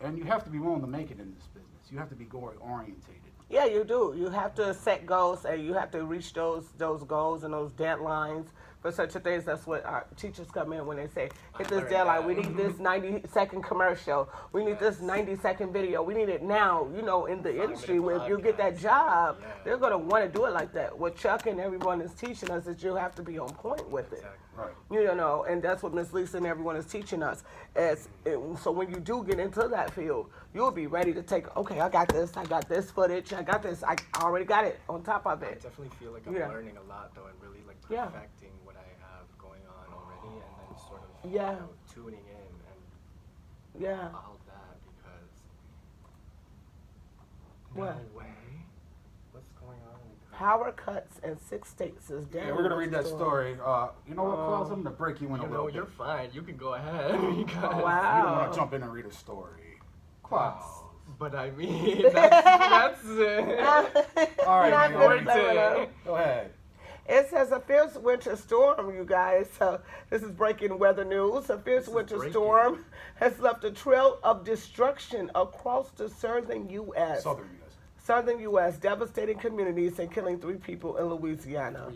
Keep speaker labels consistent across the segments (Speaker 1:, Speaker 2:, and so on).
Speaker 1: And you have to be willing to make it in this business. You have to be goal orientated.
Speaker 2: Yeah, you do. You have to set goals, and you have to reach those goals and those deadlines for such a things. That's what our teachers come in when they say, hit this deadline. We need this 90-second commercial. We need this 90-second video. We need it now. You know, in the industry, where if you get that job, they're going to want to do it like that. What Chuck and everyone is teaching us is you have to be on point with it.
Speaker 1: Right.
Speaker 2: You know, and that's what Miss Lisa and everyone is teaching us. So when you do get into that field, you'll be ready to take, okay, I got this footage, I got this, I already got it on top of
Speaker 3: I
Speaker 2: it.
Speaker 3: definitely feel like I'm learning a lot, though, and really like perfecting what I have going on already, and then sort of you know, tuning in and all that, because no way. What's going on?
Speaker 2: Power cuts in 6 states is down.
Speaker 1: Yeah, we're gonna read that story. You know what, Klaus? I'm gonna break you in a little bit.
Speaker 3: You're fine. You can go ahead.
Speaker 2: Wow.
Speaker 1: You don't want to jump in and read a story, Klaus.
Speaker 3: But I mean, that's
Speaker 1: All right,
Speaker 2: Not
Speaker 1: man, go ahead.
Speaker 2: It says a fierce winter storm, you guys. So this is breaking weather news. A fierce winter storm has left a trail of destruction across the southern U.S. Southern U.S., devastating communities and killing 3 people in Louisiana.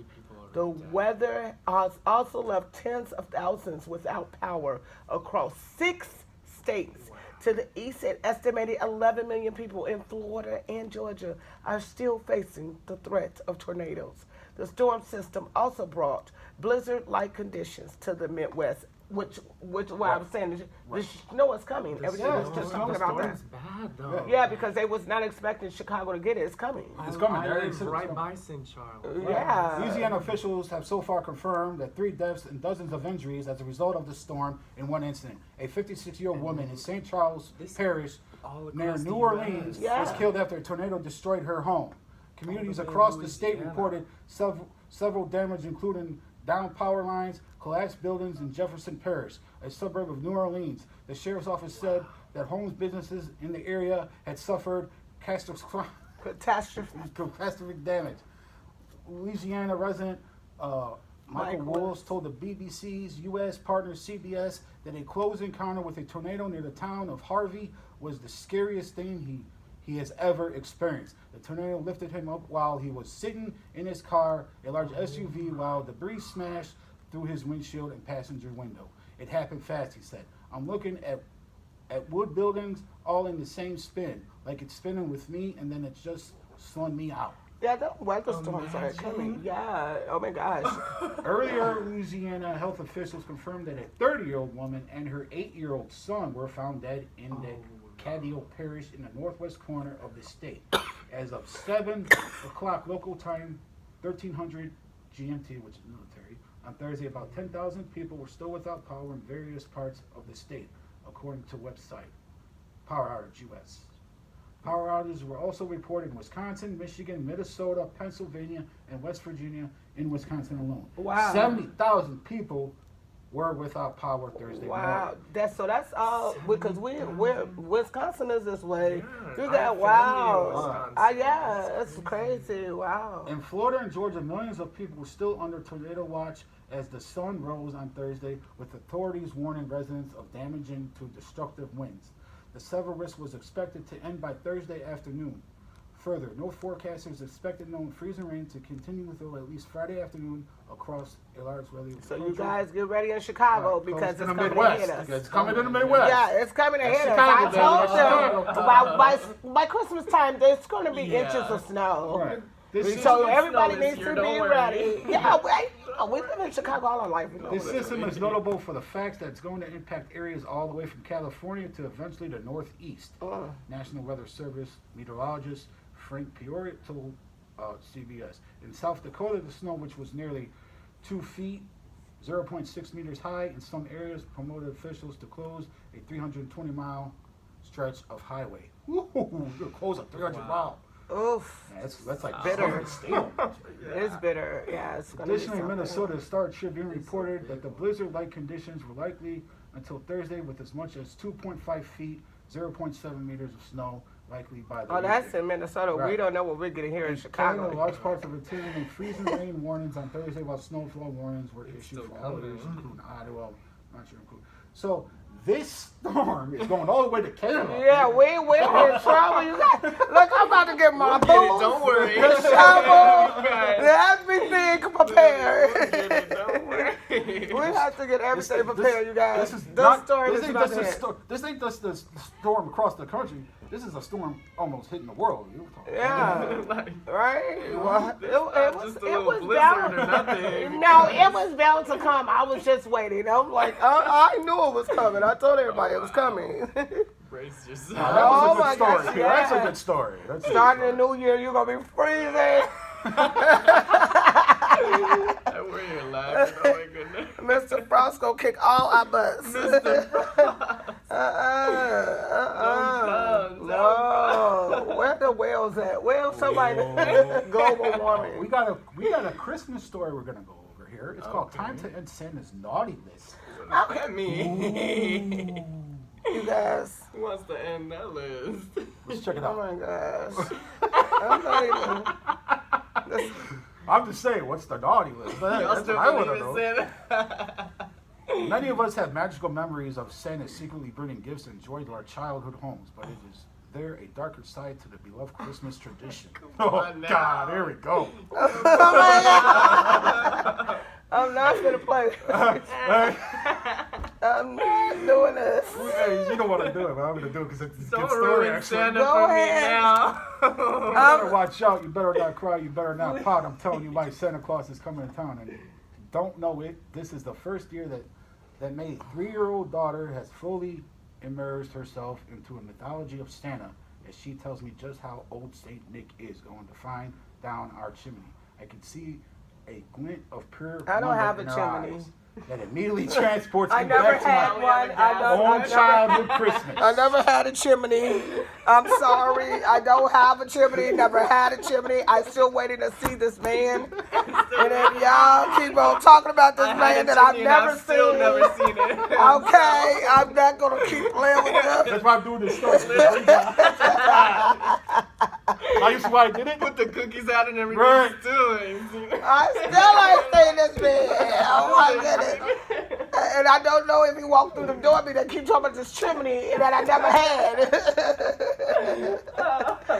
Speaker 2: The weather has also left tens of thousands without power across 6 states. To the east, an estimated 11 million people in Florida and Georgia are still facing the threat of tornadoes. The storm system also brought blizzard-like conditions to the Midwest, which why I'm saying the snow is coming. Everything was just talking about that.
Speaker 3: It's bad, though.
Speaker 2: Yeah, because they was not expecting Chicago to get it. It's coming.
Speaker 1: It's coming.
Speaker 3: I live right by St. Charles.
Speaker 2: Yeah.
Speaker 1: Louisiana officials have so far confirmed that 3 deaths and dozens of injuries as a result of the storm in one incident. A 56-year-old woman in St. Charles Parish near New Orleans was killed after a tornado destroyed her home. Communities across the state reported several damage, including downed power lines, collapsed buildings in Jefferson Parish, a suburb of New Orleans. The sheriff's office said that homes, businesses in the area had suffered catastrophic damage. Louisiana resident Michael Wolves told the BBC's U.S. partner CBS that a close encounter with a tornado near the town of Harvey was the scariest thing he has ever experienced. The tornado lifted him up while he was sitting in his car, a large SUV, while debris smashed through his windshield and passenger window. It happened fast, he said. I'm looking at wood buildings all in the same spin, like it's spinning with me, and then it's just slung me out.
Speaker 2: Yeah, the weather storms are coming. Yeah, oh my gosh.
Speaker 1: Earlier, Louisiana health officials confirmed that a 30-year-old woman and her 8-year-old son were found dead in the Caddo Parish in the northwest corner of the state. As of 7 o'clock local time, 1300 GMT, which is military, on Thursday, about 10,000 people were still without power in various parts of the state, according to website Power Outage US. Power outages were also reported in Wisconsin, Michigan, Minnesota, Pennsylvania, and West Virginia. In Wisconsin alone,
Speaker 2: wow,
Speaker 1: 70,000 people were without power Thursday morning.
Speaker 2: Wow, that's all because we're Wisconsin is this way.
Speaker 3: Yeah,
Speaker 2: You got wow, yeah, it's crazy. Wow.
Speaker 1: In Florida and Georgia, millions of people were still under tornado watch as the sun rose on Thursday, with authorities warning residents of damaging to destructive winds. The severe risk was expected to end by Thursday afternoon. Further, no forecasters expected known freezing rain to continue until at least Friday afternoon across a large area.
Speaker 2: So you guys get ready in Chicago because it's coming to hit us.
Speaker 1: It's coming to the Midwest.
Speaker 2: Yeah, it's coming to hit us. I told you by Christmas time there's going to be inches of snow.
Speaker 1: Right.
Speaker 2: So everybody needs to be ready. Yeah, we live in Chicago all our life.
Speaker 1: This system is notable for the fact that it's going to impact areas all the way from California to eventually the Northeast. National Weather Service meteorologist Frank Peoria told CBS. In South Dakota, the snow, which was nearly 2 feet, 0.6 meters high, in some areas promoted officials to close a 320-mile stretch of highway. You're close a 300 mile.
Speaker 2: Oof.
Speaker 1: Yeah, that's like
Speaker 2: bitter. It's bitter. Yeah, it's going to be
Speaker 1: Additionally, Minnesota, the Star Tribune reported that the blizzard-like conditions were likely until Thursday, with as much as 2.5 feet, 0.7 meters of snow likely by the weekend.
Speaker 2: That's in Minnesota. Right. We don't know what we're getting here in Chicago.
Speaker 1: Large parts of Virginia and freezing rain warnings on Thursday, while snowfall warnings were issued for all areas, including Ottawa. Not sure included. So This storm is going all the way to Canada.
Speaker 2: Yeah, we're in trouble. You got, look, I'm about to get my boots.
Speaker 3: Don't worry.
Speaker 2: The shovel, everything prepared.
Speaker 3: Don't worry.
Speaker 2: We have to get everything prepared, you guys.
Speaker 1: This ain't just the storm across the country. This is a storm almost hitting the world.
Speaker 2: Yeah, right. Well, it was
Speaker 3: bound.
Speaker 2: No, it was bound to come. I was just waiting. I'm like, I knew it was coming. I told everybody it was coming.
Speaker 3: Brace yourself.
Speaker 1: That was a good story.
Speaker 2: gosh,
Speaker 1: That's a good story.
Speaker 2: Starting the new year, you're gonna be freezing.
Speaker 3: I worry you're laughing. Oh my goodness.
Speaker 2: Mr. Frost gonna kick all our butts.
Speaker 3: Mr. Frost.
Speaker 2: No. Where the whales at? Whales, somebody. Global warming.
Speaker 1: We got a Christmas story we're gonna go over here. It's called "Time to End Santa's Naughty List."
Speaker 3: Look at me.
Speaker 2: You guys.
Speaker 3: Who wants to end that list?
Speaker 1: Let's check it out.
Speaker 2: Oh my gosh. I'm not even.
Speaker 1: I'm just saying, what's the naughty list? That's what I want to know. Many of us have magical memories of Santa secretly bringing gifts and joy to our childhood homes, but is there a darker side to the beloved Christmas tradition? Oh, God, here we go.
Speaker 2: Oh my God. I'm not going to play. I'm not doing this.
Speaker 1: Hey, you know what I'm doing, but I'm going to do it because it's a good story,
Speaker 3: ruin
Speaker 1: actually.
Speaker 3: Santa
Speaker 2: Go
Speaker 3: for
Speaker 2: ahead.
Speaker 3: me now.
Speaker 1: You better watch out. You better not cry. You better not pout. I'm telling you, my Santa Claus is coming to town. And don't know it. This is the first year that my 3-year-old daughter has fully immersed herself into a mythology of Santa, as she tells me just how old Saint Nick is going to find down our chimney. I can see a glint of pure
Speaker 2: I don't
Speaker 1: wonder
Speaker 2: have a
Speaker 1: in her
Speaker 2: chimney.
Speaker 1: eyes that immediately transports
Speaker 2: I
Speaker 1: me
Speaker 2: never
Speaker 1: back
Speaker 2: had
Speaker 1: to
Speaker 2: one.
Speaker 1: my own childhood Christmas.
Speaker 2: I never had a chimney. I'm sorry. I don't have a chimney. Never had a chimney. I still waiting to see this man. And then y'all keep on talking about this man that I've never seen.
Speaker 3: Still never seen it.
Speaker 2: Okay, I'm not gonna keep playing with him.
Speaker 1: That's why I'm doing this story. I used to why I did it.
Speaker 3: Put the cookies out and everything.
Speaker 1: Right.
Speaker 2: I still ain't seen this man. Oh my goodness. And I don't know if he walked through the door, but they keep talking about this chimney that I never had.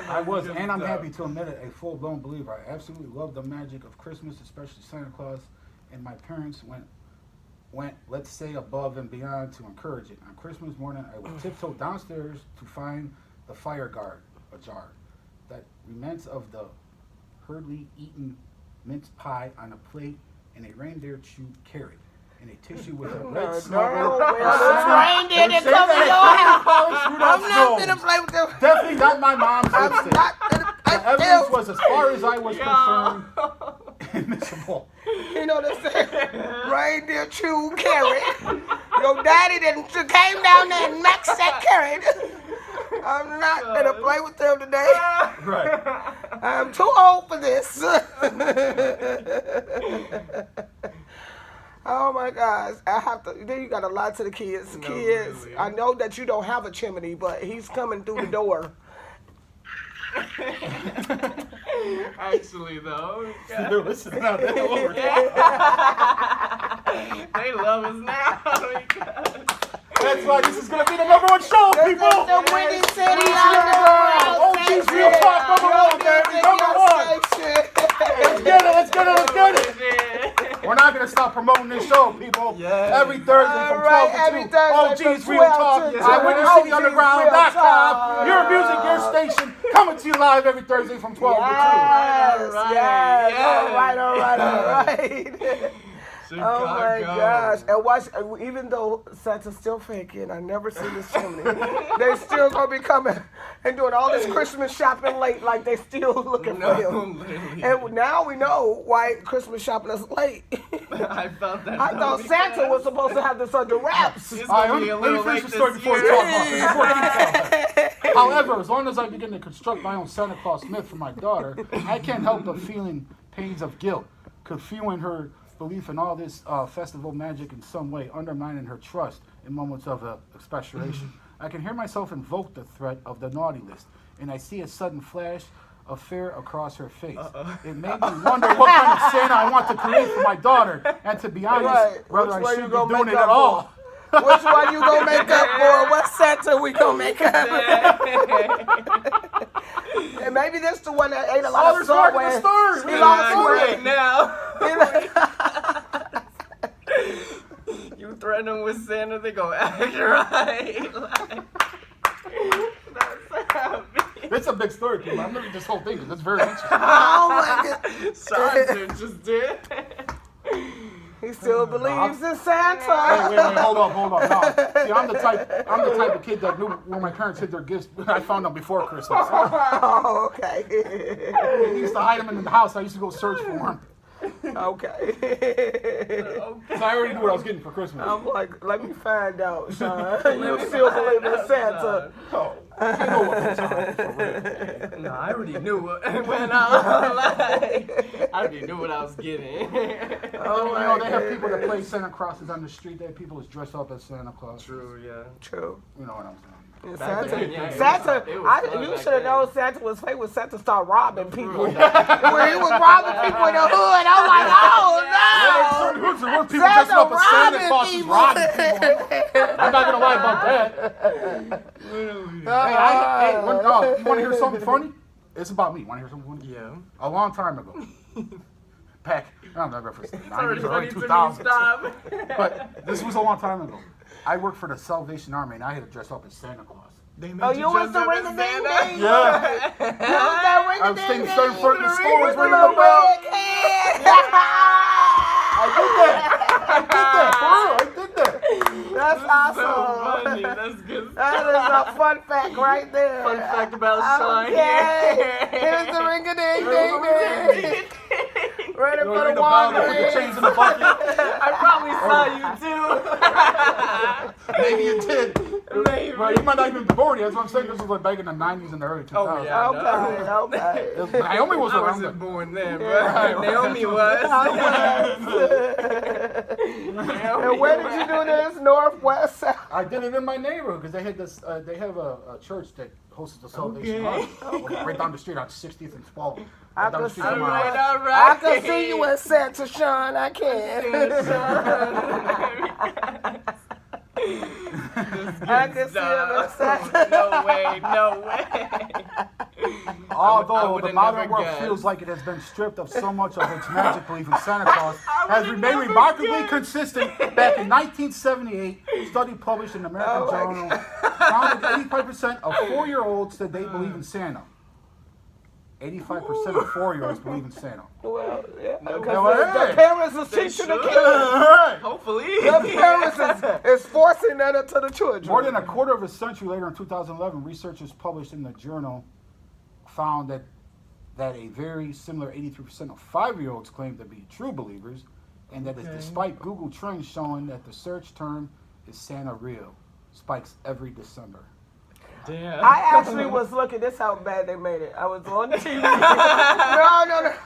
Speaker 1: I was, and I'm happy to admit it, a full-blown believer. I absolutely love the magic of Christmas, especially Santa Claus, and my parents went, let's say, above and beyond to encourage it. On Christmas morning, I would tiptoe downstairs to find the fire guard ajar. That remains of the hurriedly eaten mince pie on a plate and a reindeer chewed carrot in a tissue with a red snuggle.
Speaker 2: Reindeer that come in your house. I'm not gonna play with them.
Speaker 1: Definitely not my mom's
Speaker 2: I'm
Speaker 1: lipstick.
Speaker 2: not gonna play
Speaker 1: The
Speaker 2: with
Speaker 1: evidence
Speaker 2: them.
Speaker 1: was, as far as I was concerned, admissible.
Speaker 2: You know what I'm saying? Reindeer chewed carrot. Your daddy then came down there and maxed that carrot. I'm not gonna play with them today.
Speaker 1: Right.
Speaker 2: I'm too old for this. Oh my gosh, I have to. Then you got to lie to the kids.
Speaker 3: No,
Speaker 2: Kids,
Speaker 3: really.
Speaker 2: I know that you don't have a chimney, but he's coming through the door.
Speaker 3: Actually, though.
Speaker 1: They're listening out there. What we're
Speaker 3: They love us now.
Speaker 1: That's why this is going to be the #1 show,
Speaker 2: This
Speaker 1: people.
Speaker 2: is the winning city
Speaker 1: Oh, geez,
Speaker 2: underground.
Speaker 1: real talk, #1, baby, #1. Let's get it. We're not going to stop promoting this show, people.
Speaker 3: Yes.
Speaker 1: Every Thursday from 12 to 2. Oh, geez,
Speaker 2: from
Speaker 1: real
Speaker 2: 12
Speaker 1: talk.
Speaker 2: to 2.
Speaker 1: iWitnessCityUnderground.com. Your music, your station, coming to you live every Thursday from 12 to 2.
Speaker 2: Yes. All right.
Speaker 3: Chicago.
Speaker 2: Oh my gosh. And watch, even though Santa's still faking, I never seen this chimney. They still gonna be coming and doing all this Christmas shopping late like they still looking for him.
Speaker 3: Literally.
Speaker 2: And now we know why Christmas shopping is late.
Speaker 3: I felt that.
Speaker 2: I thought Santa was supposed to have this under wraps.
Speaker 3: It's
Speaker 1: All right,
Speaker 3: gonna be a
Speaker 1: let me
Speaker 3: little
Speaker 1: finish
Speaker 3: late
Speaker 1: the story
Speaker 3: this
Speaker 1: before we
Speaker 3: year.
Speaker 1: talk about this. Before Keith tells it. However, as long as I begin to construct my own Santa Claus myth for my daughter, I can't help but feeling pains of guilt, feeling her belief in all this festival magic in some way, undermining her trust in moments of expectoration. I can hear myself invoke the threat of the naughty list, and I see a sudden flash of fear across her face. It made me wonder what kind of Santa I want to create for my daughter, and to be honest,
Speaker 2: Right.
Speaker 1: whether
Speaker 2: Which
Speaker 1: I
Speaker 2: way
Speaker 1: should
Speaker 2: you
Speaker 1: be
Speaker 2: gonna
Speaker 1: doing
Speaker 2: make
Speaker 1: it
Speaker 2: up
Speaker 1: at all.
Speaker 2: Which one you gonna make up for? What Santa we gonna make up? And maybe this the one that ate a lot of salt.
Speaker 1: He
Speaker 2: lost
Speaker 3: weight now. You threaten them with Santa, they go act right.
Speaker 1: It's a big story, people. I'm looking at this whole thing. It's very interesting.
Speaker 2: Oh my God.
Speaker 3: Sean's interested.
Speaker 2: He still believes in Santa.
Speaker 1: Wait, hold on. No. See, I'm the type of kid that knew when my parents hid their gifts. I found them before Christmas.
Speaker 2: Oh, okay.
Speaker 1: He used to hide them in the house. I used to go search for them.
Speaker 2: Okay.
Speaker 1: So I already knew what I was getting for Christmas.
Speaker 2: I'm like, let me find out, Sean. You still believe in Santa?
Speaker 1: Oh, you know what
Speaker 3: No, I already knew what went on. I already knew what I was getting.
Speaker 1: They have people that play Santa Clauses on the street. They have people that's dressed up as Santa Claus.
Speaker 3: True, yeah.
Speaker 2: True.
Speaker 1: You know what I'm saying.
Speaker 2: Santa,
Speaker 3: it was
Speaker 2: you should have known Santa was fake when Santa started robbing people. When he was robbing people in the hood, I'm like, oh no!
Speaker 1: People dressed up as Santa Claus is robbing people. I'm not gonna lie about that. You want to hear something funny? It's about me. Want to hear something funny?
Speaker 3: Yeah.
Speaker 1: A long time ago. Back, I'm not for 90s, early
Speaker 3: 2000s.
Speaker 1: 2000s. But this was a long time ago. I worked for the Salvation Army, and I had to dress up as Santa Claus.
Speaker 2: Oh, you was the ring a ding ding?
Speaker 1: Yeah. I was standing in front of the store, was ringing the bell. I did that.
Speaker 2: That's awesome.
Speaker 3: So funny. That's good.
Speaker 2: That is a fun fact right there.
Speaker 3: Fun fact about Sean.
Speaker 2: Okay. Here's the ring a ding ding ding. Right in front of Walgreens.
Speaker 1: Put the chains in the bucket.
Speaker 3: I probably saw you too.
Speaker 1: Maybe you did.
Speaker 3: Maybe.
Speaker 1: Right, you might not even be born yet. That's what I'm saying. This was like back in the 90s and the early 2000s.
Speaker 3: Oh, yeah.
Speaker 2: Okay.
Speaker 1: Naomi was
Speaker 3: I
Speaker 1: around.
Speaker 3: wasn't born then, but Naomi was.
Speaker 2: And where did you do this? Northwest, South?
Speaker 1: I did it in my neighborhood because they had this. They have a church that hosts the Salvation Army right down the street on 60th and 12th.
Speaker 2: I can see you. I
Speaker 3: I
Speaker 2: can see you in Santa, Sean. I can. I can see him in Santa.
Speaker 3: No way.
Speaker 1: Although the modern world feels like it has been stripped of so much of its magic belief in Santa Claus, has remained remarkably consistent. Back in 1978, a study published in the American Journal found that 85% of 4-year-olds said they believe in Santa. 85% of 4-year-olds believe in Santa.
Speaker 2: Well, yeah, because
Speaker 1: the
Speaker 2: parents are teaching the kids.
Speaker 3: Hopefully.
Speaker 2: The parents is forcing that into the children.
Speaker 1: More than a quarter of a century later, in 2011, researchers published in the journal found that a very similar 83% of 5-year-olds claim to be true believers, and that is despite Google Trends showing that the search term is Santa real spikes every December.
Speaker 3: Damn.
Speaker 2: I actually was looking. This how bad they made it. I was on TV. No.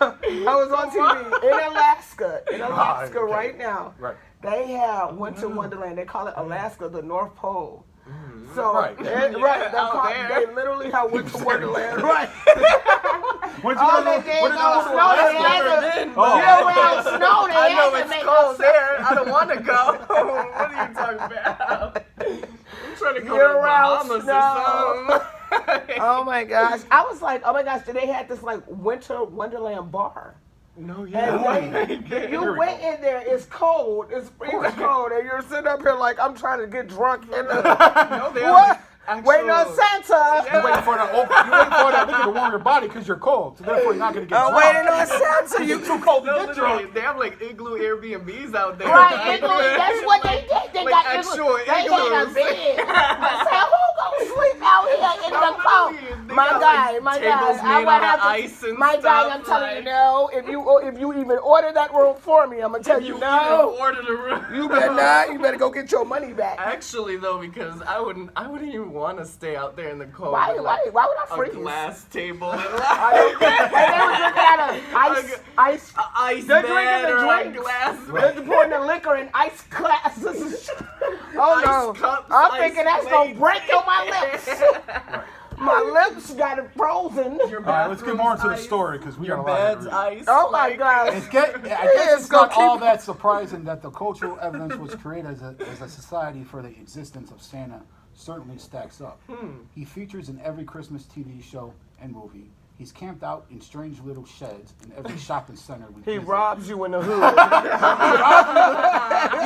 Speaker 2: I was on TV in Alaska. Okay. Right now.
Speaker 1: Right.
Speaker 2: They have Winter Wonderland. They call it Alaska, the North Pole.
Speaker 1: Mm-hmm.
Speaker 2: So they literally have Winter Wonderland. Right.
Speaker 1: What
Speaker 2: Snow. They had year-round snow.
Speaker 3: I know it's cold there. I don't want to go. What are you talking about? I'm trying to go to the Bahamas or something.
Speaker 2: Oh my gosh. I was like, oh my gosh, they had this like Winter Wonderland bar.
Speaker 3: No, yeah.
Speaker 2: You went in there, it's cold, it's freezing cold, and you're sitting up here like, I'm trying to get drunk in the... What? Waiting on Santa.
Speaker 1: You're waiting for that liquor to warm your body because you're cold, so therefore you're not going to get drunk.
Speaker 2: Waiting on Santa.
Speaker 1: You're too cold to get drunk.
Speaker 3: They have like igloo Airbnbs out there.
Speaker 2: Right, igloo, that's what they did. They
Speaker 3: like
Speaker 2: got
Speaker 3: actual
Speaker 2: igloos. They had a bed. I said, who gonna sleep out here in the cold? My guy, I'm telling you no. If you even order that room for me, I'm gonna tell you no.
Speaker 3: Order the room.
Speaker 2: You better not. You better go get your money back.
Speaker 3: Actually, though, because I wouldn't even want to stay out there in the cold.
Speaker 2: Why would I freeze?
Speaker 3: A glass table.
Speaker 2: And they were drinking out of ice. They're drinking the drinks. They're pouring the liquor in ice glasses. Oh no!
Speaker 3: Cups,
Speaker 2: I'm thinking that's gonna break on my lips. My ribs got it frozen.
Speaker 1: All right, let's get more into the story because we got a lot to read.
Speaker 3: Ice.
Speaker 2: Oh my God!
Speaker 1: I guess it's not all that surprising that the cultural evidence was created as a society for the existence of Santa certainly stacks up. He features in every Christmas TV show and movie. He's camped out in strange little sheds in every shopping center we visit.
Speaker 2: He robs you in the hood.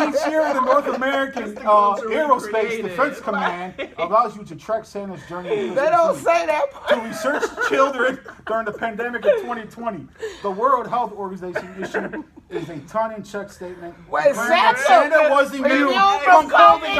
Speaker 1: Each year, the North American Aerospace Defense Command allows you to track Santa's journey.
Speaker 2: They don't say that.
Speaker 1: To research children during the pandemic of 2020. The World Health Organization issued is a tongue-in-check statement.
Speaker 2: Wait,
Speaker 1: Santa was immune from COVID-19. To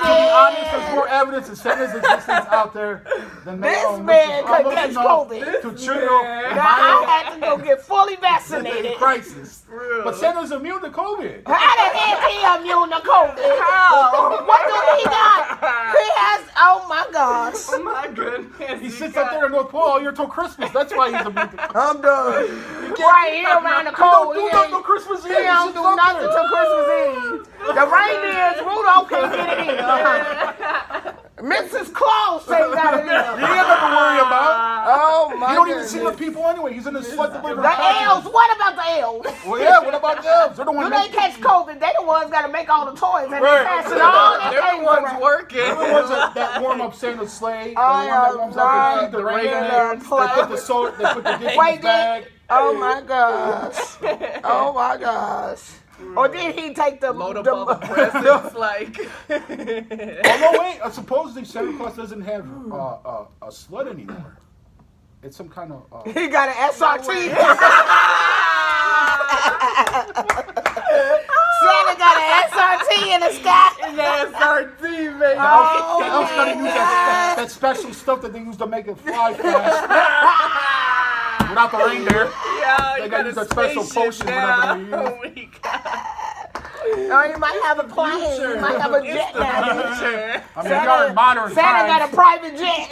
Speaker 1: be honest, there's more evidence of Santa's existence out there than they
Speaker 2: This
Speaker 1: own.
Speaker 2: man could catch COVID.
Speaker 1: To trigger
Speaker 2: I had to go get fully vaccinated.
Speaker 1: crisis. But Santa's immune to COVID.
Speaker 2: How the heck he immune to COVID? How? What do he got? He has, oh my gosh.
Speaker 3: Oh my goodness.
Speaker 1: He sits up there in North Pole all year till Christmas. That's why he's immune to COVID.
Speaker 2: I'm done. Right here around the cold.
Speaker 1: Don't do nothing till Christmas Eve.
Speaker 2: He don't do nothing till Christmas Eve. The reindeers, Rudolph can't get it either. Mrs. Claus ain't got it
Speaker 1: He
Speaker 2: either.
Speaker 1: ain't nothing to worry about.
Speaker 2: Oh my
Speaker 1: You don't even
Speaker 2: goodness.
Speaker 1: see the people anyway. He's in the slut delivery.
Speaker 2: The elves, what about the elves?
Speaker 1: Well, yeah, what about the elves? They're the
Speaker 2: Do
Speaker 1: ones
Speaker 2: they catch COVID? They the ones got to make all the toys and
Speaker 1: Right.
Speaker 2: they pass it on.
Speaker 3: They're the ones working.
Speaker 1: They're the ones that warm up Santa's sleigh. The
Speaker 2: I
Speaker 1: one that
Speaker 2: am
Speaker 1: warms up and feed the
Speaker 2: not
Speaker 1: reindeer.
Speaker 2: gonna play.
Speaker 1: They put the salt. They put the dish in
Speaker 2: Wait,
Speaker 1: his bag.
Speaker 2: oh my gosh. Oh my gosh. Or did he take the
Speaker 3: Load up all the presents, like.
Speaker 1: Oh no, wait. Supposedly Santa Claus doesn't have a slut anymore. It's some kind of.
Speaker 2: He got an SRT. Santa got an SRT in the sky.
Speaker 3: SRT, baby.
Speaker 2: Oh,
Speaker 1: The elves gotta use that special stuff that they use to make it fly fast. Without the reindeer.
Speaker 3: Yeah,
Speaker 1: They gotta use that special potion, whatever they use.
Speaker 3: Oh my God.
Speaker 2: Or you might have a plane. You might have a jet now.
Speaker 1: I mean, we are in modern
Speaker 2: Santa
Speaker 1: times.
Speaker 2: got a private jet.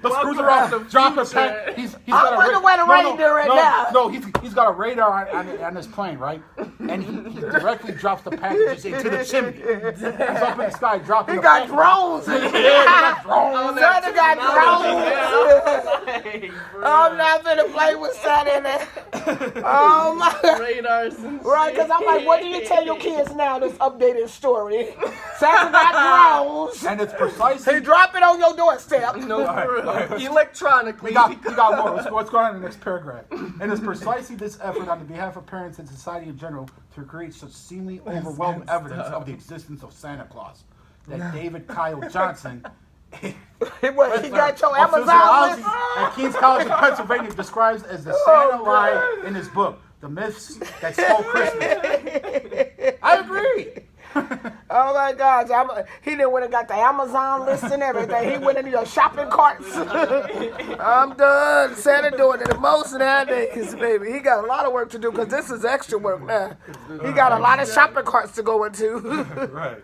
Speaker 1: Let's cruise around, drop a pen. He's got
Speaker 2: I wonder where the reindeer is now.
Speaker 1: No, he's got a radar on his plane, right? And he directly drops the packages into the chimney. He's up in the sky dropping.
Speaker 2: He
Speaker 1: the
Speaker 2: got
Speaker 1: packages.
Speaker 2: drones.
Speaker 1: Yeah, he got drones.
Speaker 2: Santa got drones. I'm not gonna play with Santa in there. Oh my.
Speaker 3: Radars and
Speaker 2: Right, because I'm like, what do you tell your kids now, this updated story? Santa got drones.
Speaker 1: And it's precisely.
Speaker 2: He drop it on your doorstep.
Speaker 3: No, for real. Electronically.
Speaker 1: We got more. Let's go on to the next paragraph. And it's precisely this effort on the behalf of parents and society in general to create such seemingly overwhelming evidence of the existence of Santa Claus that David Kyle Johnson,
Speaker 2: He got your
Speaker 1: of
Speaker 2: Amazon
Speaker 1: physiology
Speaker 2: list.
Speaker 1: at King's College in Pennsylvania describes as the Santa lie in his book, The Myths That Stole Christmas. I agree.
Speaker 2: Oh my gosh, he done went and got the Amazon list and everything. He went into your shopping carts. I'm done. Santa doing it the most nowadays, baby. He got a lot of work to do because this is extra work now. He got a lot of shopping carts to go into.
Speaker 1: Right.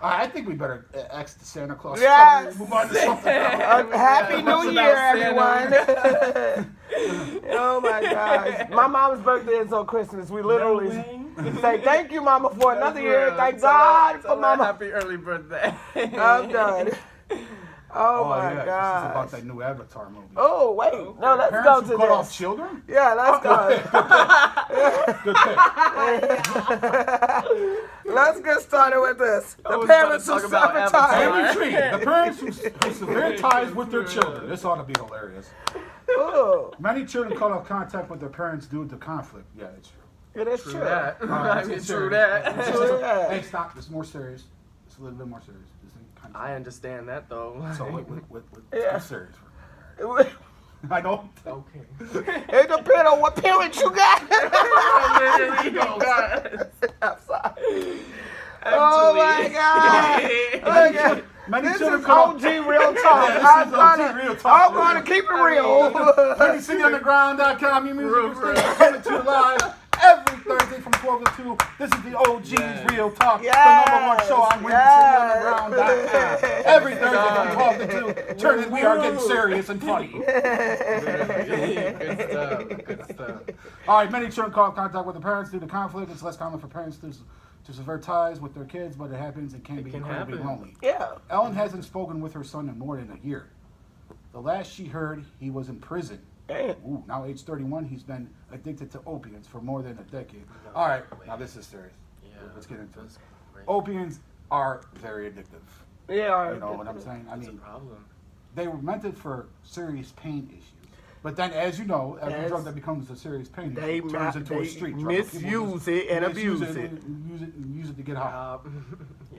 Speaker 1: I think we better ask the Santa Claus.
Speaker 2: Yes.
Speaker 1: Move on to something else.
Speaker 2: Happy New Year, everyone. Oh my gosh. My mom's birthday is on Christmas. We literally say thank you, Mama, for another year. Thank God for Mama.
Speaker 3: Happy early birthday.
Speaker 2: I'm done. Oh my
Speaker 1: yeah,
Speaker 2: gosh.
Speaker 1: This is about that new Avatar movie.
Speaker 2: Oh, wait. No, let's
Speaker 1: Parents
Speaker 2: go
Speaker 1: who
Speaker 2: to
Speaker 1: cut off
Speaker 2: this.
Speaker 1: children?
Speaker 2: Yeah, let's go.
Speaker 1: Good pick.
Speaker 2: Let's get started with this. The
Speaker 3: was
Speaker 2: parents
Speaker 3: about
Speaker 2: who
Speaker 3: to talk about
Speaker 2: sabotage.
Speaker 1: Family tree. The parents who severe ties with their children. This ought to be hilarious.
Speaker 2: Ooh,
Speaker 1: Many children cut off contact with their parents due to conflict. Yeah, it's true.
Speaker 2: it is true.
Speaker 3: That.
Speaker 1: All right,
Speaker 3: I
Speaker 1: let's
Speaker 3: mean,
Speaker 1: get
Speaker 3: true
Speaker 1: serious.
Speaker 3: that.
Speaker 2: True that.
Speaker 1: Hey, stop. It's more serious. It's a little bit more serious. This thing kind of
Speaker 3: I understand that though.
Speaker 1: So,
Speaker 2: Yeah.
Speaker 1: let's get serious.
Speaker 2: It
Speaker 1: I know.
Speaker 3: Okay.
Speaker 2: depends on what parents you got. I'm sorry. Oh my God.
Speaker 1: Many
Speaker 2: This
Speaker 1: children
Speaker 2: is
Speaker 1: cut
Speaker 2: OG
Speaker 1: off.
Speaker 2: real talk.
Speaker 1: This is
Speaker 2: I'm
Speaker 1: OG real talk.
Speaker 2: I'm going to keep it real.
Speaker 1: CityUnderground.com. Your music is coming to you live every Thursday from 12 to 2. This is the OG's Real Talk, the number one show on CityUnderground.com. Every Thursday from 12 to 2. Turning, we are getting serious and funny.
Speaker 3: Good stuff. Good stuff.
Speaker 1: All right, many children call contact with their parents due to conflict. It's less common for parents to sever ties with their kids, but it happens. It can be incredibly lonely.
Speaker 2: Yeah.
Speaker 1: Ellen hasn't spoken with her son in more than a year. The last she heard, he was in prison.
Speaker 2: Damn.
Speaker 1: Ooh, now age 31, he's been addicted to opiates for more than a decade. All right, now this is serious. Yeah, let's get into it. Opiates are very addictive.
Speaker 2: Yeah.
Speaker 1: You know what I'm saying? I mean,
Speaker 3: a problem.
Speaker 1: They were meant for serious pain issues. But then, as you know, every drug that becomes a serious pain issue turns into a street drug.
Speaker 2: Misuse it and abuse it.
Speaker 1: Use it to get high.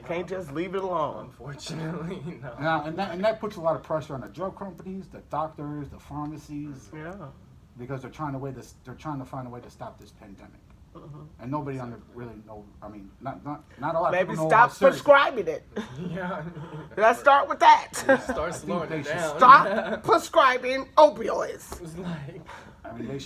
Speaker 2: Can't just leave it alone.
Speaker 3: Unfortunately, no.
Speaker 1: Now, and that puts a lot of pressure on the drug companies, the doctors, the pharmacies.
Speaker 2: Yeah.
Speaker 1: Because they're trying to find a way to stop this pandemic. And nobody really know. I mean, not a lot of people know. Maybe stop
Speaker 2: prescribing it.
Speaker 3: Yeah.
Speaker 2: Let's start with that.
Speaker 3: Start slowing it down.
Speaker 2: Stop prescribing opioids.
Speaker 1: I mean,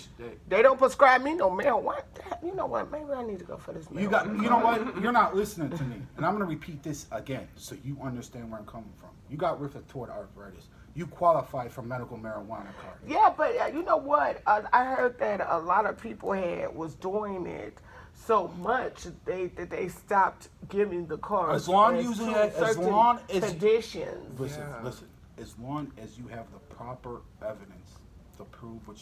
Speaker 2: they don't prescribe me no marijuana. You know what? Maybe I need to go for this marijuana.
Speaker 1: You know what? You're not listening to me, and I'm going to repeat this again so you understand where I'm coming from. You got rheumatoid arthritis. You qualify for medical marijuana card.
Speaker 2: Yeah, but you know what? I heard that a lot of people was doing it so much that they stopped giving the card.
Speaker 1: As long as
Speaker 2: conditions.
Speaker 1: Listen. As long as you have the proper evidence to prove what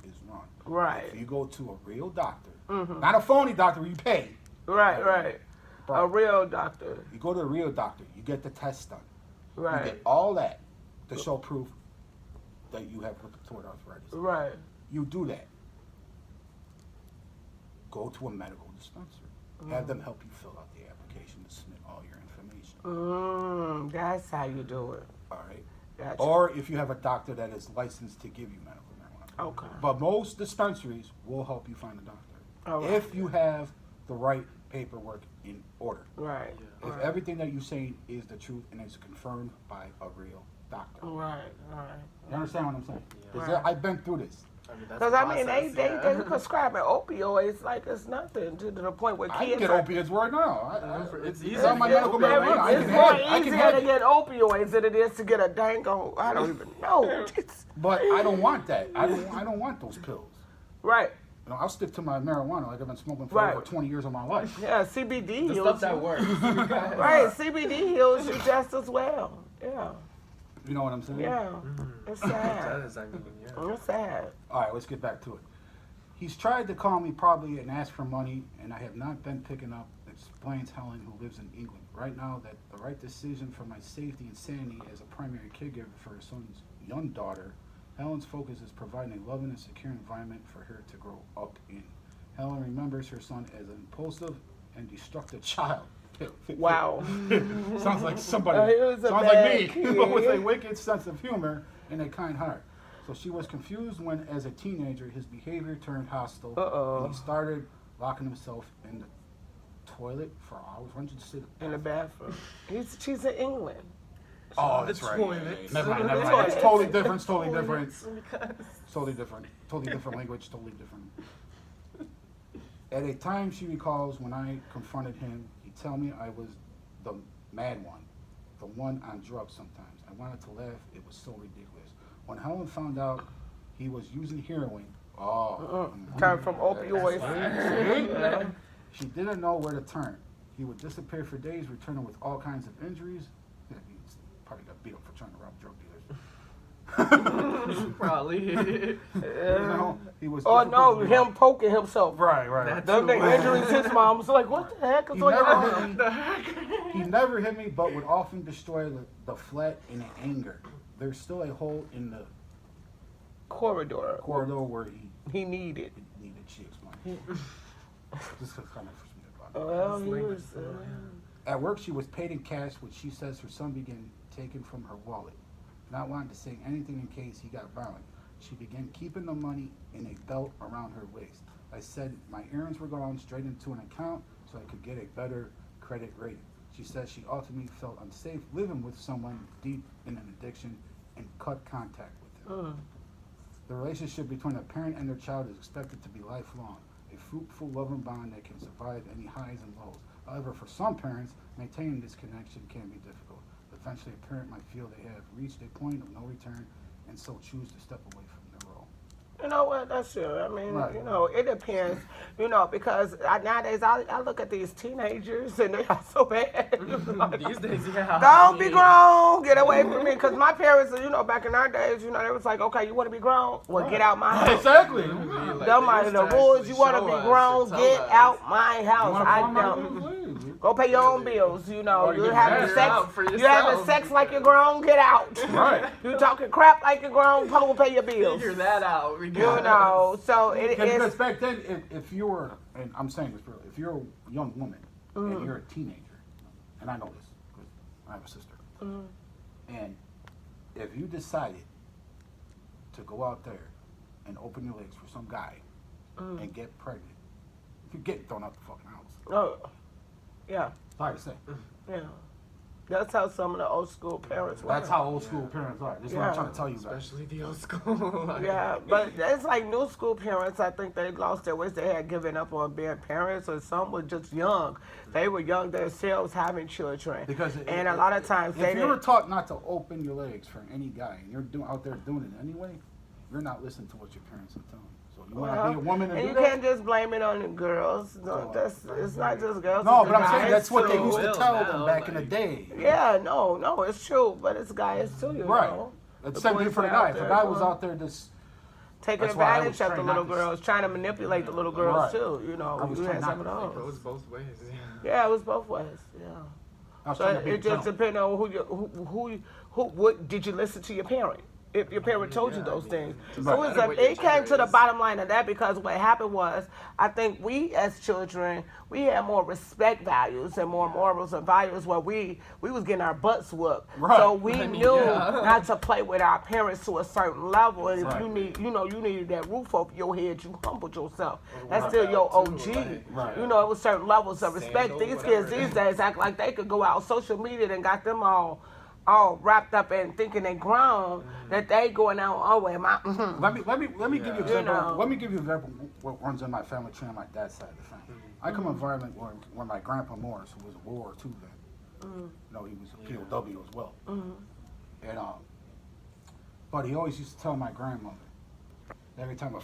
Speaker 1: is wrong.
Speaker 2: Right.
Speaker 1: If you go to a real doctor, not a phony doctor where you pay.
Speaker 2: Right. A real doctor.
Speaker 1: You go to a real doctor. You get the test done.
Speaker 2: Right.
Speaker 1: You get all that to show proof that you have rheumatoid arthritis.
Speaker 2: Right.
Speaker 1: You do that. Go to a medical dispensary. Have them help you fill out the application to submit all your information.
Speaker 2: That's how you do it.
Speaker 1: All right.
Speaker 2: Gotcha.
Speaker 1: Or if you have a doctor that is licensed to give you medical marijuana.
Speaker 2: Okay.
Speaker 1: But most dispensaries will help you find a doctor.
Speaker 2: Right.
Speaker 1: If you have the right paperwork in order.
Speaker 2: Right.
Speaker 1: If everything that you're saying is the truth and is confirmed by a real doctor.
Speaker 2: Right.
Speaker 1: You understand what I'm saying?
Speaker 2: Yeah.
Speaker 1: I've been through this.
Speaker 2: Because they prescribing opioids like it's nothing to the point where kids.
Speaker 1: I can get opiates right now.
Speaker 3: It's easy.
Speaker 1: It's on my medical marijuana.
Speaker 2: It's more easier to get opioids than it is to get a dango. I don't even know.
Speaker 1: But I don't want that. I don't want those pills.
Speaker 2: Right.
Speaker 1: You know, I'll stick to my marijuana like I've been smoking for over 20 years of my life.
Speaker 2: Yeah, CBD
Speaker 3: the
Speaker 2: heals
Speaker 3: stuff that works.
Speaker 2: Right, CBD heals you just as well. Yeah.
Speaker 1: You know what I'm saying?
Speaker 2: Yeah. It's sad. It's sad.
Speaker 1: All right, let's get back to it. He's tried to call me probably and ask for money, and I have not been picking up, explains Helen, who lives in England. Right now, that the right decision for my safety and sanity as a primary caregiver for her son's young daughter. Helen's focus is providing a loving and secure environment for her to grow up in. Helen remembers her son as an impulsive and destructive child.
Speaker 2: Wow.
Speaker 1: Sounds like somebody. Sounds like me, but with a wicked sense of humor and a kind heart. So she was confused when, as a teenager, his behavior turned hostile. And he started locking himself in the toilet for hours. Why don't you sit
Speaker 2: in the bathroom? She's in England.
Speaker 1: Oh, that's right. Never mind. It's totally different. Totally different language. Totally different. At a time she recalls when I confronted him, he'd tell me I was the mad one, the one on drugs sometimes. I wanted to laugh. It was so ridiculous. When Helen found out he was using heroin,
Speaker 2: turned from opioids.
Speaker 1: She didn't know where to turn. He would disappear for days, returning with all kinds of injuries. Probably got beat up for trying to rob drug dealers.
Speaker 3: Probably.
Speaker 1: He was.
Speaker 2: Oh no, him poking himself.
Speaker 1: Right.
Speaker 2: The injuries his mom was like, "What the heck is going on?"
Speaker 1: He never hit me, but would often destroy the flat in anger. There's still a hole in the
Speaker 2: corridor
Speaker 1: where
Speaker 2: he needed.
Speaker 1: She explained. This kind of freaks me out.
Speaker 2: Well, he was.
Speaker 1: At work, she was paid in cash, which she says her son began taking from her wallet. Not wanting to say anything in case he got violent, she began keeping the money in a belt around her waist. I said my errands were going straight into an account so I could get a better credit rating. She says she ultimately felt unsafe living with someone deep in an addiction and cut contact with him. The relationship between a parent and their child is expected to be lifelong, a fruitful, loving bond that can survive any highs and lows. However, for some parents, maintaining this connection can be difficult. Eventually, a parent might feel they have reached a point of no return and so choose to step away from their role.
Speaker 2: know what? That's true. I mean, you know, it depends. You know, because nowadays I look at these teenagers and they are so bad.
Speaker 3: These days, yeah.
Speaker 2: Don't be grown. Get away from me. Because my parents, you know, back in our days, you know, they was like, okay, you want to be grown? Well, get out my house.
Speaker 1: Exactly.
Speaker 2: The rules. You want to be grown? Get out my house. I don't. Go pay your own bills. You know, you're having sex. You're having sex like you're grown. Get out.
Speaker 1: Right.
Speaker 2: You talking crap like you're grown. Go pay your bills.
Speaker 3: Figure that out.
Speaker 2: You know, so it is.
Speaker 1: Because back then, if you were, and I'm saying this really, if you're a young woman and you're a teenager, and I know this because I have a sister, and if you decided to go out there and open your legs for some guy and get pregnant, you're getting thrown out the fucking house.
Speaker 2: Oh, yeah.
Speaker 1: Sorry to say.
Speaker 2: Yeah. That's how some of the old school parents were.
Speaker 1: That's how old school parents are. This is what I'm trying to tell you
Speaker 3: about. Especially the old school.
Speaker 2: Yeah, but it's like new school parents, I think they lost their ways. They had given up on being parents, or some were just young. They were young themselves having children. And a lot of times
Speaker 1: if you were taught not to open your legs for any guy, and you're out there doing it anyway, you're not listening to what your parents are telling you. So you want to be a woman and
Speaker 2: you can't just blame it on the girls. No, it's not just girls.
Speaker 1: No, but I'm saying that's what they used to tell them back in the day.
Speaker 2: Yeah, no, it's true, but it's guys too, you know.
Speaker 1: It's same thing for the guy. If a guy was out there just
Speaker 2: taking advantage of the little girls, trying to manipulate the little girls too, you know. You had some of those.
Speaker 3: It was both ways.
Speaker 2: Yeah, it was both ways. Yeah. So it just depends on what did you listen to your parent? If your parent told you those things. So it came to the bottom line of that, because what happened was, I think we as children, we had more respect values and more morals and values where we was getting our butts whooped. Right. So we knew not to play with our parents to a certain level. And if you needed that roof over your head, you humbled yourself. That's still your OG. Right. You know, it was certain levels of respect. These kids these days act like they could go out on social media and got them all wrapped up and thinking they grown, that they going out. Oh, am I?
Speaker 1: Let me give you an example. Let me give you an example what runs in my family tree on my dad's side of the family. I come from an environment where my grandpa Morris, who was a World War II vet, you know, he was a POW as well, and but he always used to tell my grandmother every time a